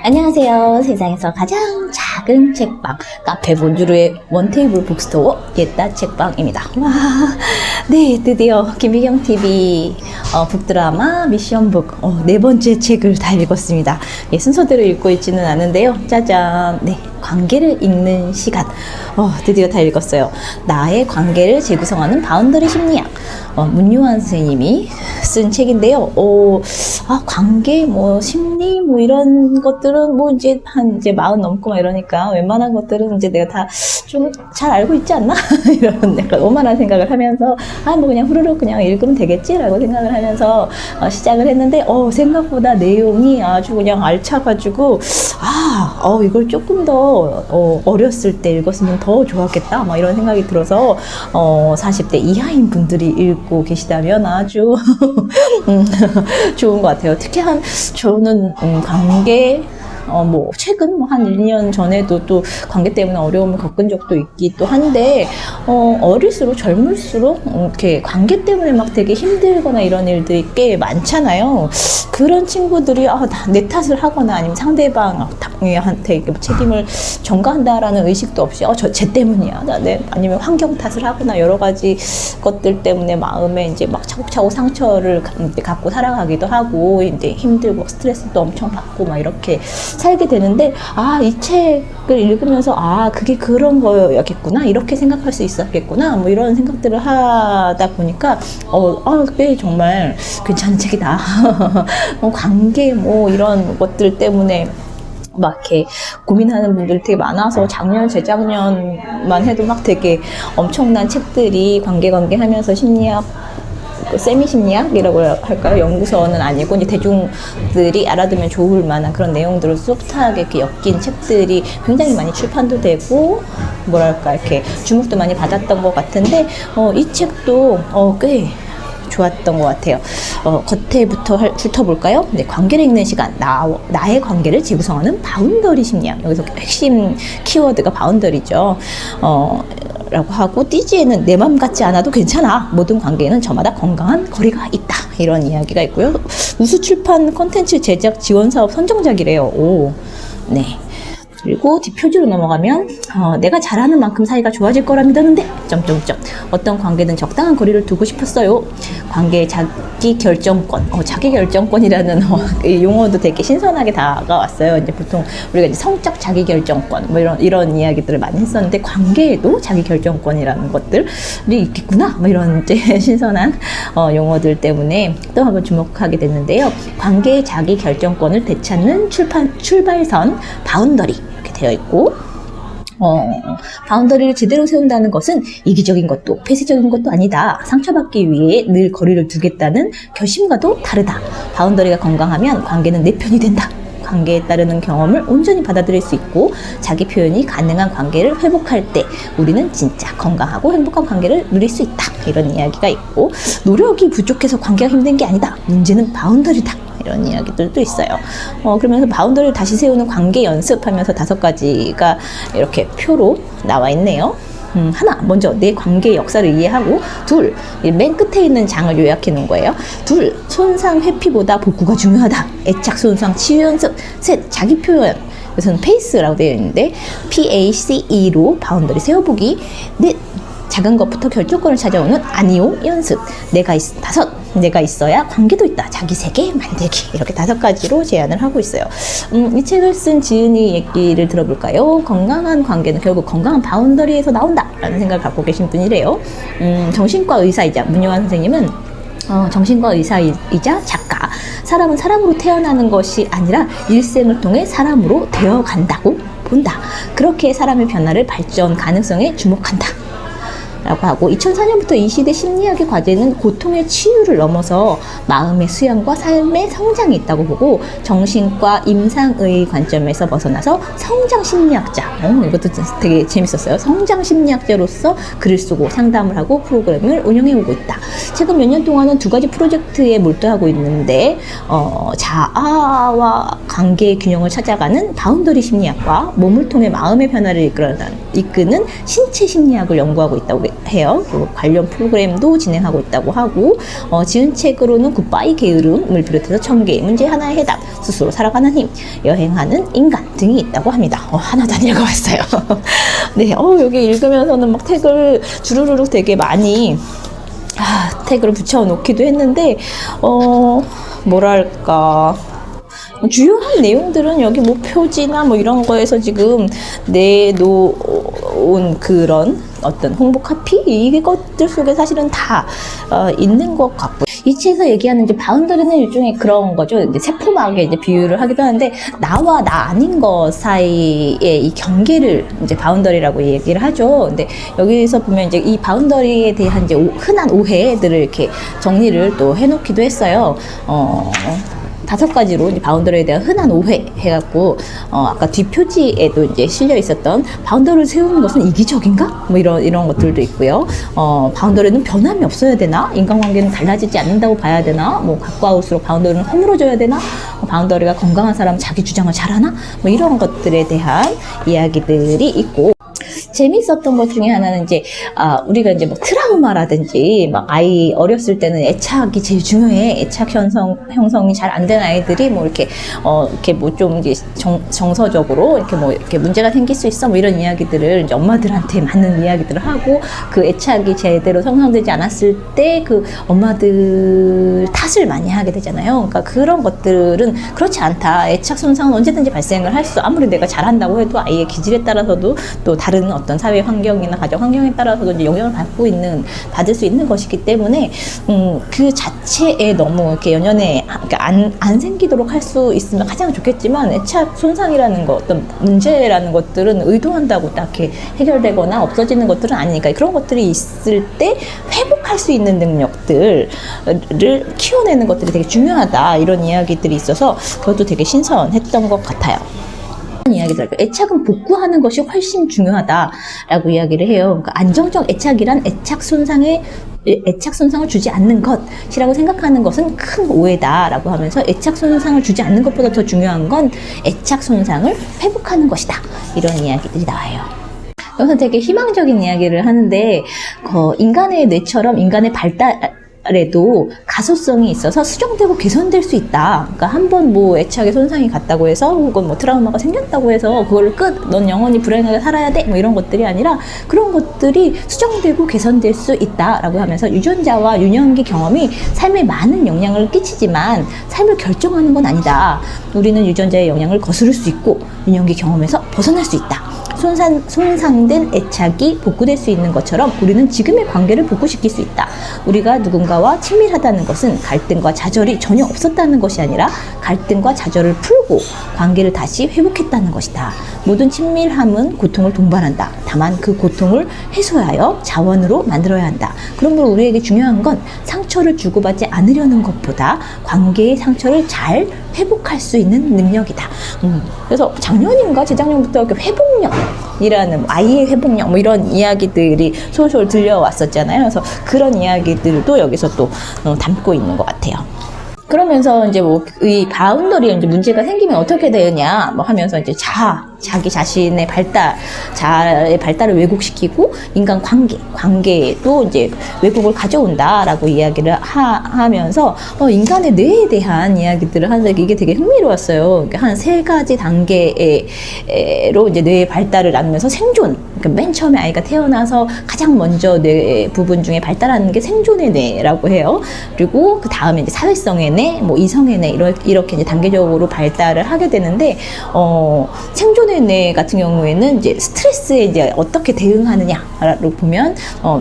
안녕하세요. 세상에서 가장 작은 책방 카페 본주르의 원테이블 북스토어 옛다 책방입니다. 와, 네, 드디어 김미경TV 북드라마 미션북 네 번째 책을 다 읽었습니다. 예, 순서대로 읽고 있지는 않은데요. 짜잔, 네, 관계를 읽는 시간. 드디어 다 읽었어요. 나의 관계를 재구성하는 바운더리 심리학. 문요한 선생님이 쓴 책인데요. 관계, 심리, 이런 것들은 이제 40 넘고 이러니까 웬만한 것들은 이제 내가 다 좀 잘 알고 있지 않나? 이런 약간 오만한 생각을 하면서, 그냥 후루룩 그냥 읽으면 되겠지라고 생각을 하면서 시작을 했는데, 생각보다 내용이 아주 그냥 알차가지고, 이걸 조금 더 어렸을 때 읽었으면 더 좋았겠다 이런 생각이 들어서 40대 이하인 분들이 읽고 계시다면 아주 좋은 것 같아요. 특히 저는 관계 최근 한 1년 전에도 또 관계 때문에 어려움을 겪은 적도 있기도 한데, 어릴수록 젊을수록 이렇게 관계 때문에 막 되게 힘들거나 이런 일들이 꽤 많잖아요. 그런 친구들이 내 탓을 하거나 아니면 상대방한테 책임을 전가한다라는 의식도 없이 쟤 때문이야. 아니면 환경 탓을 하거나 여러 가지 것들 때문에 마음에 이제 막 차곡차곡 상처를 갖고 살아가기도 하고, 이제 힘들고 스트레스도 엄청 받고 이렇게 살게 되는데, 이 책을 읽으면서 그게 그런 거였겠구나, 이렇게 생각할 수 있었겠구나, 이런 생각들을 하다 보니까 꽤 정말 괜찮은 책이다. 관계 이런 것들 때문에 이렇게 고민하는 분들이 되게 많아서 작년, 재작년만 해도 되게 엄청난 책들이 관계 하면서 심리학, 세미 심리학이라고 할까요? 연구서는 아니고 이제 대중들이 알아두면 좋을 만한 그런 내용들을 소프트하게 이렇게 엮인 책들이 굉장히 많이 출판도 되고 이렇게 주목도 많이 받았던 것 같은데, 이 책도 꽤 좋았던 것 같아요. 겉에부터 훑어볼까요? 네, 관계를 읽는 시간. 나의 관계를 재구성하는 바운더리 심리학. 여기서 핵심 키워드가 바운더리죠. 라고 하고, 띠지에는 내 맘 같지 않아도 괜찮아. 모든 관계에는 저마다 건강한 거리가 있다. 이런 이야기가 있고요. 우수출판 콘텐츠 제작 지원 사업 선정작이래요. 네. 그리고 뒷표지로 넘어가면 내가 잘하는 만큼 사이가 좋아질 거라 믿었는데 어떤 관계든 적당한 거리를 두고 싶었어요. 관계의 자기 결정권, 자기 결정권이라는 용어도 되게 신선하게 다가왔어요. 이제 보통 우리가 이제 성적 자기 결정권 이런 이야기들을 많이 했었는데, 관계에도 자기 결정권이라는 것들이 있겠구나 이런 이제 신선한 용어들 때문에 또 한번 주목하게 됐는데요. 관계의 자기 결정권을 되찾는 출발선 바운더리 되어 있고, 바운더리를 제대로 세운다는 것은 이기적인 것도 폐쇄적인 것도 아니다. 상처받기 위해 늘 거리를 두겠다는 결심과도 다르다. 바운더리가 건강하면 관계는 내 편이 된다. 관계에 따르는 경험을 온전히 받아들일 수 있고, 자기 표현이 가능한 관계를 회복할 때 우리는 진짜 건강하고 행복한 관계를 누릴 수 있다. 이런 이야기가 있고, 노력이 부족해서 관계가 힘든 게 아니다. 문제는 바운더리다. 이런 이야기들도 있어요. 그러면서 바운더리를 다시 세우는 관계 연습하면서 5가지가 이렇게 표로 나와 있네요. 하나, 먼저 내 관계의 역사를 이해하고. 둘, 맨 끝에 있는 장을 요약해 놓은 거예요. 둘, 손상 회피보다 복구가 중요하다. 애착 손상 치유 연습. 셋, 자기 표현. 여기서는 페이스라고 되어 있는데 PACE로 바운더리 세워보기. 넷, 작은 것부터 결정권을 찾아오는 아니요 연습. 다섯, 내가 있어야 관계도 있다. 자기 세계 만들기. 이렇게 5가지로 제안을 하고 있어요. 이 책을 쓴 지은이 얘기를 들어볼까요? 건강한 관계는 결국 건강한 바운더리에서 나온다 라는 생각을 갖고 계신 분이래요. 정신과 의사이자 문요한 선생님은 정신과 의사이자 작가. 사람은 사람으로 태어나는 것이 아니라 일생을 통해 사람으로 되어간다고 본다. 그렇게 사람의 변화를 발전 가능성에 주목한다 라고 하고, 2004년부터 이 시대 심리학의 과제는 고통의 치유를 넘어서 마음의 수양과 삶의 성장이 있다고 보고, 정신과 임상의 관점에서 벗어나서 성장 심리학자, 이것도 되게 재밌었어요. 성장 심리학자로서 글을 쓰고 상담을 하고 프로그램을 운영해 오고 있다. 최근 몇 년 동안은 2가지 프로젝트에 몰두하고 있는데, 자아와 관계의 균형을 찾아가는 바운더리 심리학과 몸을 통해 마음의 변화를 이끄는 신체 심리학을 연구하고 있다고 해요. 그 관련 프로그램도 진행하고 있다고 하고, 지은 책으로는 굿바이 게으름을 비롯해서 1000개의 문제 하나의 해답, 스스로 살아가는 힘, 여행하는 인간 등이 있다고 합니다. 하나도 안 읽어봤어요. 네, 여기 읽으면서는 막 택을 주르륵 되게 많이 택을 붙여놓기도 했는데, 뭐랄까. 주요한 내용들은 여기 뭐 표지나 뭐 이런 거에서 지금 내놓은 그런 어떤 홍보 카피 이것들 속에 사실은 다 있는 것 같고, 이 책에서 얘기하는 이제 바운더리는 일종의 그런 거죠. 이제 세포막에 이제 비유를 하기도 하는데, 나와 나 아닌 것 사이의 이 경계를 이제 바운더리라고 얘기를 하죠. 근데 여기서 보면 이제 이 바운더리에 대한 이제 흔한 오해들을 이렇게 정리를 또 해놓기도 했어요. 5가지로 이제 바운더리에 대한 흔한 오해 해갖고, 아까 뒷표지에도 이제 실려 있었던 바운더리를 세우는 것은 이기적인가? 뭐 이런 것들도 있고요. 바운더리는 변함이 없어야 되나? 인간관계는 달라지지 않는다고 봐야 되나? 뭐 가까울수록 바운더리는 허물어져야 되나? 바운더리가 건강한 사람은 자기 주장을 잘하나? 뭐 이런 것들에 대한 이야기들이 있고, 재밌었던 것 중에 하나는 이제 우리가 이제 뭐 트라우마라든지 막 아이 어렸을 때는 애착이 제일 중요해. 애착 형성이 잘 안 된 아이들이 뭐 이렇게 뭐 좀 이제 정서적으로 이렇게 문제가 생길 수 있어, 뭐 이런 이야기들을 이제 엄마들한테 많은 이야기들을 하고, 그 애착이 제대로 형성되지 않았을 때 그 엄마들 탓을 많이 하게 되잖아요. 그러니까 그런 것들은 그렇지 않다. 애착 손상은 언제든지 발생을 할 수, 아무리 내가 잘한다고 해도 아이의 기질에 따라서도 또 다른 어떤 사회 환경이나 가정 환경에 따라서도 이제 영향을 받을 수 있는 것이기 때문에, 그 자체에 너무 이렇게 연연해, 그러니까 안 생기도록 할 수 있으면 가장 좋겠지만, 애착 손상이라는 것, 어떤 문제라는 것들은 의도한다고 딱히 해결되거나 없어지는 것들은 아니니까, 그런 것들이 있을 때 회복할 수 있는 능력들을 키워내는 것들이 되게 중요하다, 이런 이야기들이 있어서 그것도 되게 신선했던 것 같아요. 이야기들, 애착은 복구하는 것이 훨씬 중요하다라고 이야기를 해요. 그러니까 안정적 애착이란 애착 손상을 주지 않는 것이라고 생각하는 것은 큰 오해다라고 하면서, 애착 손상을 주지 않는 것보다 더 중요한 건 애착 손상을 회복하는 것이다, 이런 이야기들이 나와요. 여기서 되게 희망적인 이야기를 하는데, 인간의 뇌처럼 인간의 발달에도 가소성이 있어서 수정되고 개선될 수 있다. 그러니까 한번 뭐 애착에 손상이 갔다고 해서, 혹은 뭐 트라우마가 생겼다고 해서 그걸 넌 영원히 불행하게 살아야 돼, 뭐 이런 것들이 아니라, 그런 것들이 수정되고 개선될 수 있다라고 하면서, 유전자와 유년기 경험이 삶에 많은 영향을 끼치지만 삶을 결정하는 건 아니다. 우리는 유전자의 영향을 거스를 수 있고 유년기 경험에서 벗어날 수 있다. 손상된 애착이 복구될 수 있는 것처럼 우리는 지금의 관계를 복구시킬 수 있다. 우리가 누군가와 친밀하다는 것은 갈등과 좌절이 전혀 없었다는 것이 아니라 갈등과 좌절을 풀고 관계를 다시 회복했다는 것이다. 모든 친밀함은 고통을 동반한다. 다만 그 고통을 해소하여 자원으로 만들어야 한다. 그러므로 우리에게 중요한 건 상처를 주고받지 않으려는 것보다 관계의 상처를 잘 회복할 수 있는 능력이다. 그래서 작년인가 재작년부터 이렇게 회복력이라는, 아이의 회복력, 뭐 이런 이야기들이 솔솔 들려왔었잖아요. 그래서 그런 이야기들도 여기서 또 담고 있는 것 같아요. 그러면서 이제 뭐 이 바운더리에 이제 문제가 생기면 어떻게 되느냐 뭐 하면서 이제 자기 자신의 자아의 발달을 왜곡시키고 인간 관계에도 이제 왜곡을 가져온다라고 이야기를 하면서 인간의 뇌에 대한 이야기들을 하는데, 이게 되게 흥미로웠어요. 그러니까 한 3가지 단계로 이제 뇌의 발달을 나누면서, 생존, 그러니까 맨 처음에 아이가 태어나서 가장 먼저 뇌 부분 중에 발달하는 게 생존의 뇌라고 해요. 그리고 그 다음에 이제 사회성의 뇌, 뭐 이성의 뇌, 이렇게 이제 단계적으로 발달을 하게 되는데, 생존의 뇌 같은 경우에는 이제 스트레스에 이제 어떻게 대응하느냐로 보면,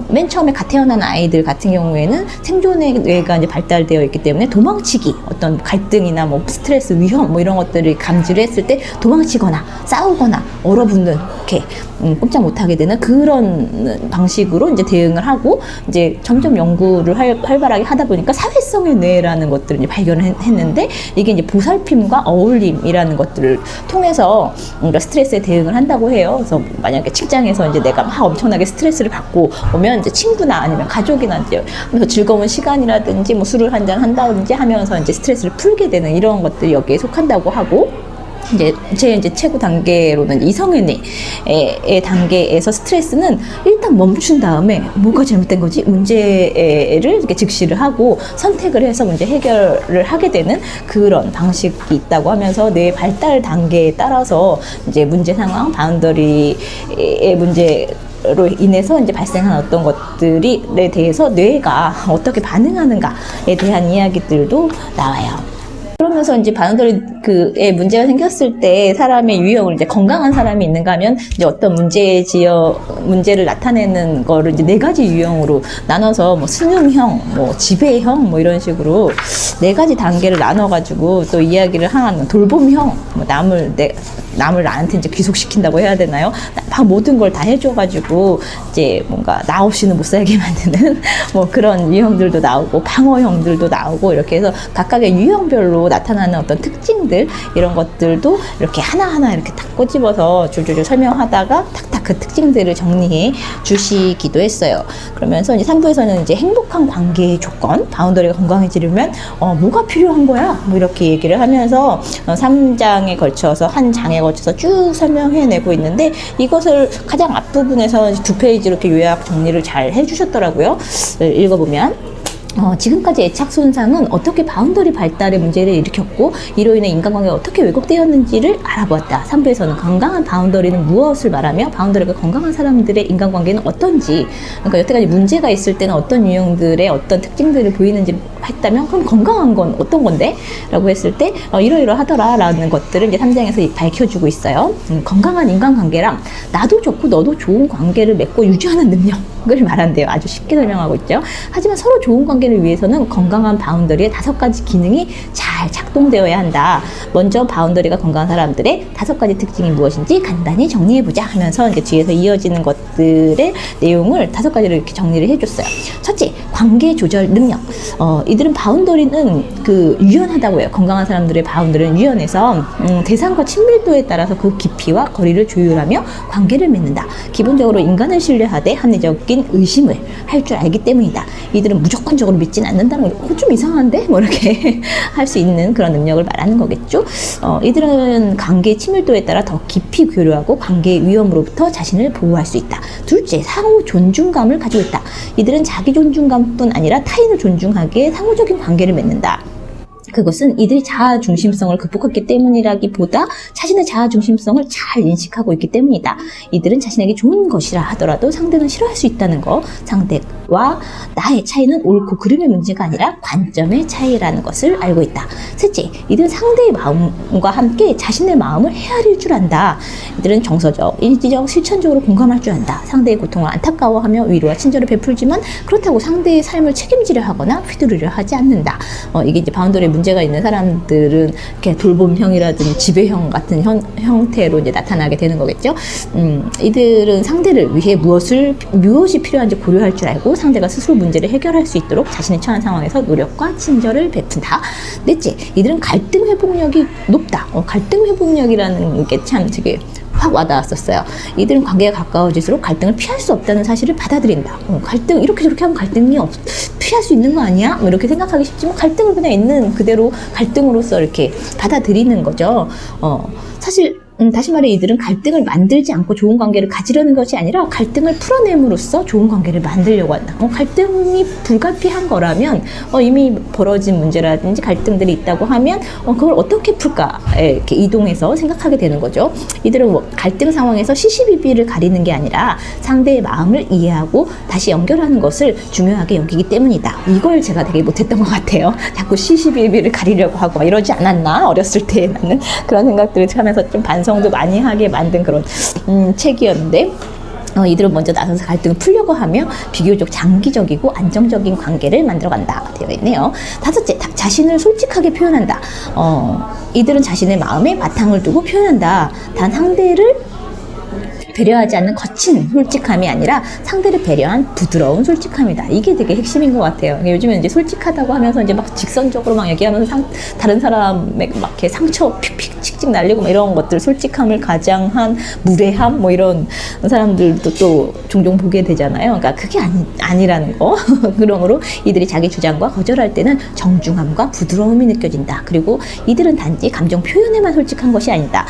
맨 처음에 갓 태어난 아이들 같은 경우에는 생존의 뇌가 이제 발달되어 있기 때문에 도망치기, 어떤 갈등이나 뭐 스트레스, 위험, 뭐 이런 것들을 감지를 했을 때 도망치거나 싸우거나 얼어붙는, 이렇게 꼼짝 못하게 되는 그런 방식으로 이제 대응을 하고, 이제 점점 연구를 활발하게 하다 보니까 사회성의 뇌라는 것들을 이제 발견을 했는데, 이게 이제 보살핌과 어울림이라는 것들을 통해서 스트레스에 대응을 한다고 해요. 그래서 만약에 직장에서 이제 내가 막 엄청나게 스트레스를 받고 오면, 이제 친구나 아니면 가족이나 이제 하면서 즐거운 시간이라든지 뭐 술을 한잔 한다든지 하면서 이제 스트레스를 풀게 되는 이런 것들이 여기에 속한다고 하고, 이제 최고 단계로는 이성애의 단계에서 스트레스는 일단 멈춘 다음에 뭐가 잘못된 거지? 문제를 이렇게 직시를 하고 선택을 해서 문제 해결을 하게 되는 그런 방식이 있다고 하면서 뇌 발달 단계에 따라서 이제 문제 상황, 바운더리의 문제로 인해서 이제 발생한 어떤 것들에 대해서 뇌가 어떻게 반응하는가에 대한 이야기들도 나와요. 그러면서 이제 바운더리에 문제가 생겼을 때 사람의 유형을 이제 건강한 사람이 있는가 하면 이제 어떤 문제를 나타내는 거를 이제 4가지 유형으로 나눠서 뭐 수능형, 뭐 지배형, 뭐 이런 식으로 4가지 단계를 나눠가지고 또 이야기를 하는 돌봄형, 뭐 남을 나한테 이제 귀속시킨다고 해야 되나요? 막 모든 걸 다 해줘가지고 이제 뭔가 나 없이는 못 살게 만드는 뭐 그런 유형들도 나오고 방어형들도 나오고 이렇게 해서 각각의 유형별로 나타나는 어떤 특징들 이런 것들도 이렇게 하나하나 이렇게 딱 꼬집어서 줄줄줄 설명하다가 탁탁 그 특징들을 정리해 주시기도 했어요. 그러면서 이제 3부에서는 이제 행복한 관계의 조건, 바운더리가 건강해지려면 뭐가 필요한 거야? 뭐 이렇게 얘기를 하면서 3장에 걸쳐서 한 장에 걸쳐서 쭉 설명해내고 있는데 이것을 가장 앞부분에서 2페이지로 이렇게 요약 정리를 잘 해주셨더라고요. 읽어보면 지금까지 애착 손상은 어떻게 바운더리 발달의 문제를 일으켰고 이로 인해 인간관계가 어떻게 왜곡되었는지를 알아보았다. 3부에서는 건강한 바운더리는 무엇을 말하며 바운더리가 건강한 사람들의 인간관계는 어떤지, 그러니까 여태까지 문제가 있을 때는 어떤 유형들의 어떤 특징들을 보이는지 했다면 그럼 건강한 건 어떤 건데? 라고 했을 때 이러이러하더라 라는 것들을 이제 3장에서 밝혀주고 있어요. 건강한 인간관계랑 나도 좋고 너도 좋은 관계를 맺고 유지하는 능력을 말한대요. 아주 쉽게 설명하고 있죠. 하지만 서로 좋은 관계를 위해서는 건강한 바운더리의 5가지 기능이 잘 작동되어야 한다. 먼저 바운더리가 건강한 사람들의 5가지 특징이 무엇인지 간단히 정리해보자 하면서 이제 뒤에서 이어지는 것들의 내용을 5가지로 이렇게 정리를 해줬어요. 첫째, 관계 조절 능력. 이들은 바운더리는 유연하다고 해요. 건강한 사람들의 바운더리는 유연해서 대상과 친밀도에 따라서 그 깊이와 거리를 조율하며 관계를 맺는다. 기본적으로 인간을 신뢰하되 합리적인 의심을 할 줄 알기 때문이다. 이들은 무조건적으로 믿진 않는다는 거, 좀 이상한데? 뭐 이렇게 할 수 있는 그런 능력을 말하는 거겠죠. 이들은 관계의 친밀도에 따라 더 깊이 교류하고 관계의 위험으로부터 자신을 보호할 수 있다. 둘째, 상호 존중감을 가지고 있다. 이들은 자기 존중감뿐 아니라 타인을 존중하기에 상호적인 관계를 맺는다. 그것은 이들이 자아중심성을 극복했기 때문이라기보다 자신의 자아중심성을 잘 인식하고 있기 때문이다. 이들은 자신에게 좋은 것이라 하더라도 상대는 싫어할 수 있다는 것, 상대와 나의 차이는 옳고 그름의 문제가 아니라 관점의 차이라는 것을 알고 있다. 셋째, 이들은 상대의 마음과 함께 자신의 마음을 헤아릴 줄 안다. 이들은 정서적, 인지적, 실천적으로 공감할 줄 안다. 상대의 고통을 안타까워하며 위로와 친절을 베풀지만 그렇다고 상대의 삶을 책임지려 하거나 휘두르려 하지 않는다. 이게 이제 바운더리의 문제가 있는 사람들은 이렇게 돌봄형이라든지 지배형 같은 형태로 이제 나타나게 되는 거겠죠. 이들은 상대를 위해 무엇이 필요한지 고려할 줄 알고 상대가 스스로 문제를 해결할 수 있도록 자신이 처한 상황에서 노력과 친절을 베푼다. 넷째, 이들은 갈등 회복력이 높다. 갈등 회복력이라는 게 참 되게 확 와닿았었어요. 이들은 관계가 가까워질수록 갈등을 피할 수 없다는 사실을 받아들인다. 갈등 이렇게 저렇게 하면 갈등이 피할 수 있는 거 아니야? 뭐 이렇게 생각하기 쉽지만 갈등을 그냥 있는 그대로 갈등으로서 이렇게 받아들이는 거죠. 사실 다시 말해 이들은 갈등을 만들지 않고 좋은 관계를 가지려는 것이 아니라 갈등을 풀어냄으로써 좋은 관계를 만들려고 한다. 갈등이 불가피한 거라면 이미 벌어진 문제라든지 갈등들이 있다고 하면 그걸 어떻게 풀까 이렇게 이동해서 생각하게 되는 거죠. 이들은 갈등 상황에서 시시비비를 가리는 게 아니라 상대의 마음을 이해하고 다시 연결하는 것을 중요하게 여기기 때문이다. 이걸 제가 되게 못했던 것 같아요. 자꾸 시시비비를 가리려고 하고 이러지 않았나? 어렸을 때 나는 그런 생각들을 하면서 좀 반성도 많이 하게 만든 그런 책이었는데 이들은 먼저 나서서 갈등을 풀려고 하며 비교적 장기적이고 안정적인 관계를 만들어간다 되어 있네요. 다섯째, 자신을 솔직하게 표현한다. 이들은 자신의 마음에 바탕을 두고 표현한다. 단 상대를 배려하지 않는 거친 솔직함이 아니라 상대를 배려한 부드러운 솔직함이다. 이게 되게 핵심인 것 같아요. 요즘에 이제 솔직하다고 하면서 이제 막 직선적으로 막 얘기하면서 다른 사람에게 막 이렇게 상처 픽픽 틱틱 날리고 막 이런 것들, 솔직함을 가장한 무례함 뭐 이런 사람들도 또 종종 보게 되잖아요. 그러니까 그게 아니라는 거. 그러므로 이들이 자기 주장과 거절할 때는 정중함과 부드러움이 느껴진다. 그리고 이들은 단지 감정 표현에만 솔직한 것이 아니다.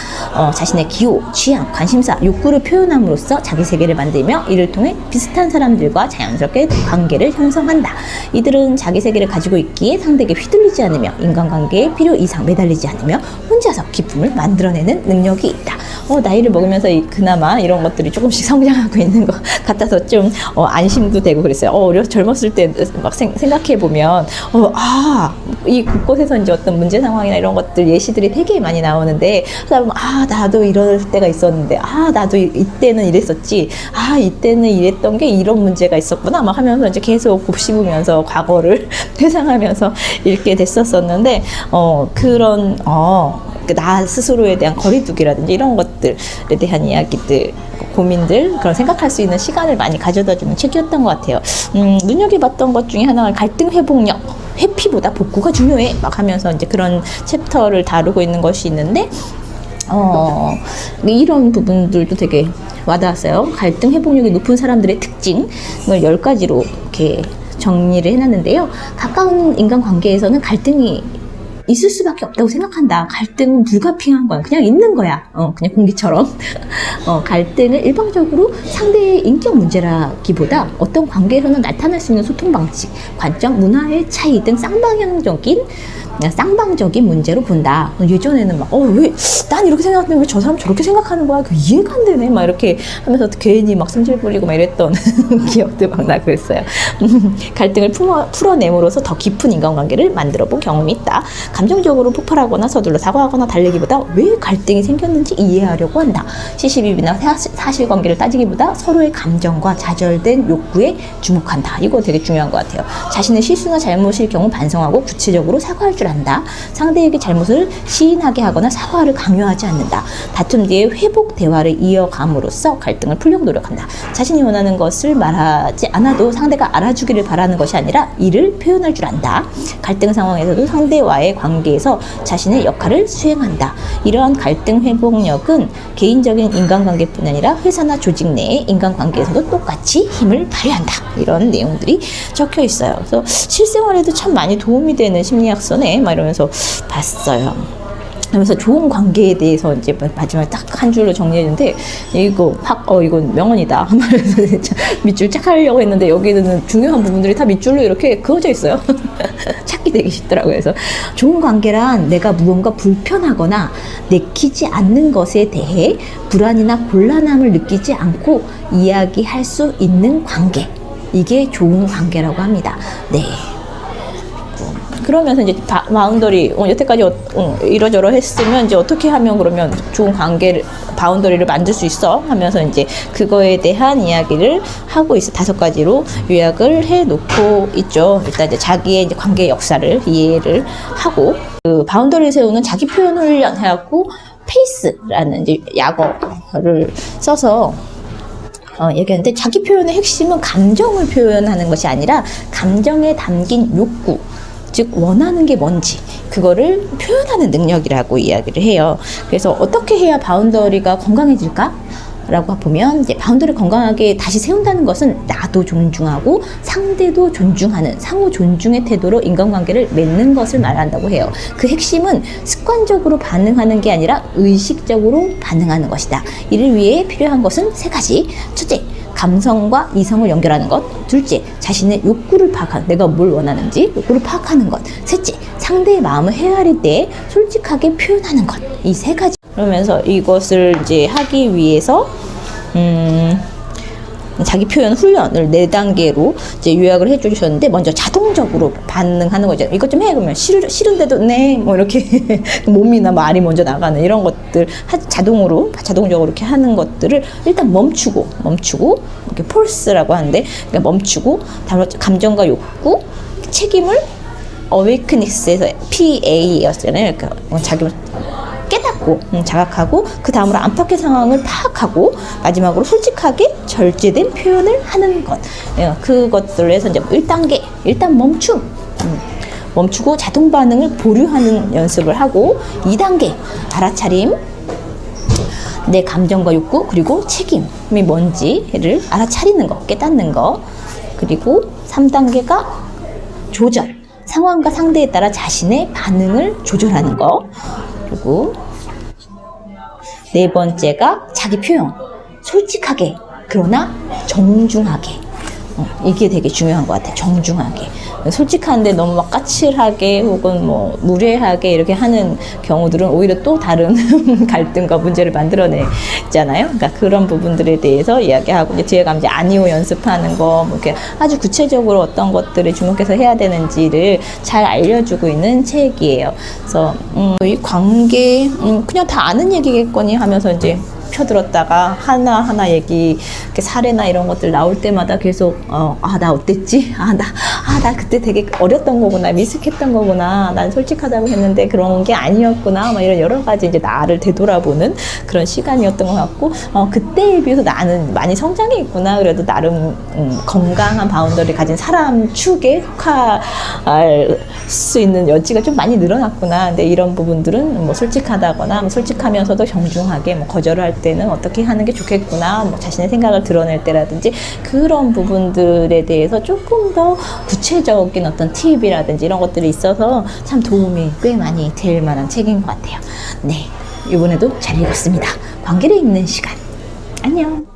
자신의 기호, 취향, 관심사, 욕구를 표현함으로써 자기 세계를 만들며 이를 통해 비슷한 사람들과 자연스럽게 관계를 형성한다. 이들은 자기 세계를 가지고 있기에 상대에게 휘둘리지 않으며 인간관계에 필요 이상 매달리지 않으며 혼자서 기쁨을 만들어내는 능력이 있다. 나이를 먹으면서 그나마 이런 것들이 조금씩 성장하고 있는 것 같아서 좀 안심도 되고 그랬어요. 젊었을 때 막 생각해보면 이 곳곳에서 이제 어떤 문제 상황이나 이런 것들 예시들이 되게 많이 나오는데 나도 이럴 때가 있었는데 나도 이때는 이랬었지, 이때는 이랬던 게 이런 문제가 있었구나 막 하면서 이제 계속 곱씹으면서 과거를 회상하면서 읽게 됐었었는데 그런 나 스스로에 대한 거리두기라든지 이런 것들에 대한 이야기들, 고민들, 그런 생각할 수 있는 시간을 많이 가져다주는 책이었던 것 같아요. 눈여겨봤던 것 중에 하나가 갈등 회복력, 회피보다 복구가 중요해 막 하면서 이제 그런 챕터를 다루고 있는 것이 있는데 이런 부분들도 되게 와닿았어요. 갈등 회복력이 높은 사람들의 특징을 10가지로 이렇게 정리를 해놨는데요. 가까운 인간관계에서는 갈등이 있을 수밖에 없다고 생각한다. 갈등은 불가피한 거야. 그냥 있는 거야. 그냥 공기처럼. 갈등은 일방적으로 상대의 인격 문제라기보다 어떤 관계에서는 나타날 수 있는 소통 방식, 관점, 문화의 차이 등 쌍방적인 문제로 본다. 예전에는 왜 난 이렇게 생각하는데 왜 저 사람 저렇게 생각하는 거야? 이해가 안 되네. 막 이렇게 하면서 괜히 막 승질 부리고 막 이랬던 기억도 막 나고 그랬어요. 갈등을 풀어내므로써 더 깊은 인간관계를 만들어 본 경험이 있다. 감정적으로 폭발하거나 서둘러 사과하거나 달래기보다 왜 갈등이 생겼는지 이해하려고 한다. 시시비비나 사실관계를 따지기보다 서로의 감정과 좌절된 욕구에 주목한다. 이거 되게 중요한 것 같아요. 자신의 실수나 잘못일 경우 반성하고 구체적으로 사과할 줄 안다. 상대에게 잘못을 시인하게 하거나 사과를 강요하지 않는다. 다툼 뒤에 회복 대화를 이어감으로써 갈등을 풀려고 노력한다. 자신이 원하는 것을 말하지 않아도 상대가 알아주기를 바라는 것이 아니라 이를 표현할 줄 안다. 갈등 상황에서도 상대와의 관계에서 자신의 역할을 수행한다. 이러한 갈등 회복력은 개인적인 인간관계뿐 아니라 회사나 조직 내의 인간관계에서도 똑같이 힘을 발휘한다. 이런 내용들이 적혀 있어요. 그래서 실생활에도 참 많이 도움이 되는 심리학서네 막 이러면서 봤어요. 그러면서 좋은 관계에 대해서 이제 마지막에 딱 한 줄로 정리했는데 이건 명언이다. 그래서 진짜 밑줄 쫙 하려고 했는데 여기는 중요한 부분들이 다 밑줄로 이렇게 그어져 있어요. 찾기 되게 쉽더라고요. 그래서 좋은 관계란 내가 무언가 불편하거나 내키지 않는 것에 대해 불안이나 곤란함을 느끼지 않고 이야기할 수 있는 관계. 이게 좋은 관계라고 합니다. 네. 그러면서 이제 바운더리, 여태까지 이러저러 했으면 이제 어떻게 하면 그러면 좋은 바운더리를 만들 수 있어? 하면서 이제 그거에 대한 이야기를 하고 있어. 5가지로 요약을 해 놓고 있죠. 일단 이제 자기의 이제 관계 역사를 이해를 하고, 그 바운더리를 세우는 자기 표현 훈련 해갖고, 페이스라는 이제 약어를 써서 얘기하는데, 자기 표현의 핵심은 감정을 표현하는 것이 아니라 감정에 담긴 욕구, 즉 원하는 게 뭔지 그거를 표현하는 능력이라고 이야기를 해요. 그래서 어떻게 해야 바운더리가 건강해질까? 라고 보면 이제 바운더리 건강하게 다시 세운다는 것은 나도 존중하고 상대도 존중하는 상호 존중의 태도로 인간관계를 맺는 것을 말한다고 해요. 그 핵심은 습관적으로 반응하는 게 아니라 의식적으로 반응하는 것이다. 이를 위해 필요한 것은 3가지. 첫째, 감성과 이성을 연결하는 것. 둘째, 자신의 욕구를 파악하는, 내가 뭘 원하는지 욕구를 파악하는 것. 셋째, 상대의 마음을 헤아릴 때 솔직하게 표현하는 것. 이 3가지. 그러면서 이것을 이제 하기 위해서 자기 표현 훈련을 4단계로 이제 요약을 해주셨는데, 먼저 자동적으로 반응하는 거죠. 이것 좀 해. 그러면 싫은데도 네, 뭐 이렇게 몸이나 말이 먼저 나가는 이런 것들 자동적으로 이렇게 하는 것들을 일단 멈추고 이렇게 폴스라고 하는데, 그러니까 멈추고 감정과 욕구, 책임을 어웨이크닉스에서 PA였잖아요. 그러니까 자기 깨닫고 자각하고 그 다음으로 안팎의 상황을 파악하고 마지막으로 솔직하게 절제된 표현을 하는 것. 그것들을 해서 이제 1단계 일단 멈춤. 멈추고 자동 반응을 보류하는 연습을 하고, 2단계 알아차림, 내 감정과 욕구 그리고 책임이 뭔지를 알아차리는 거, 깨닫는 거. 그리고 3단계가 조절, 상황과 상대에 따라 자신의 반응을 조절하는 거. 그리고 4번째가 자기 표현, 솔직하게 그러나 정중하게. 이게 되게 중요한 것 같아요. 정중하게. 솔직한데 너무 막 까칠하게 혹은 뭐 무례하게 이렇게 하는 경우들은 오히려 또 다른 갈등과 문제를 만들어내잖아요. 그러니까 그런 부분들에 대해서 이야기하고, 이제 뒤에 가면 이제 아니오 연습하는 거, 뭐 이렇게 아주 구체적으로 어떤 것들을 주목해서 해야 되는지를 잘 알려주고 있는 책이에요. 그래서 이 관계 그냥 다 아는 얘기겠거니 하면서 이제 펴들었다가 하나하나 얘기, 이렇게 사례나 이런 것들 나올 때마다 계속 나 어땠지? 나 그때 되게 어렸던 거구나, 미숙했던 거구나, 난 솔직하다고 했는데 그런 게 아니었구나, 막 이런 여러 가지 이제 나를 되돌아보는 그런 시간이었던 것 같고, 그때에 비해서 나는 많이 성장했구나, 그래도 나름 건강한 바운더리를 가진 사람 축에 속할 수 있는 여지가 좀 많이 늘어났구나. 근데 이런 부분들은 뭐 솔직하다거나, 뭐 솔직하면서도 정중하게 뭐 거절할 때는 어떻게 하는 게 좋겠구나, 뭐 자신의 생각을 드러낼 때라든지 그런 부분들에 대해서 조금 더 구체적인 어떤 팁이라든지 이런 것들이 있어서 참 도움이 꽤 많이 될 만한 책인 것 같아요. 네, 이번에도 잘 읽었습니다. 관계를 읽는 시간. 안녕.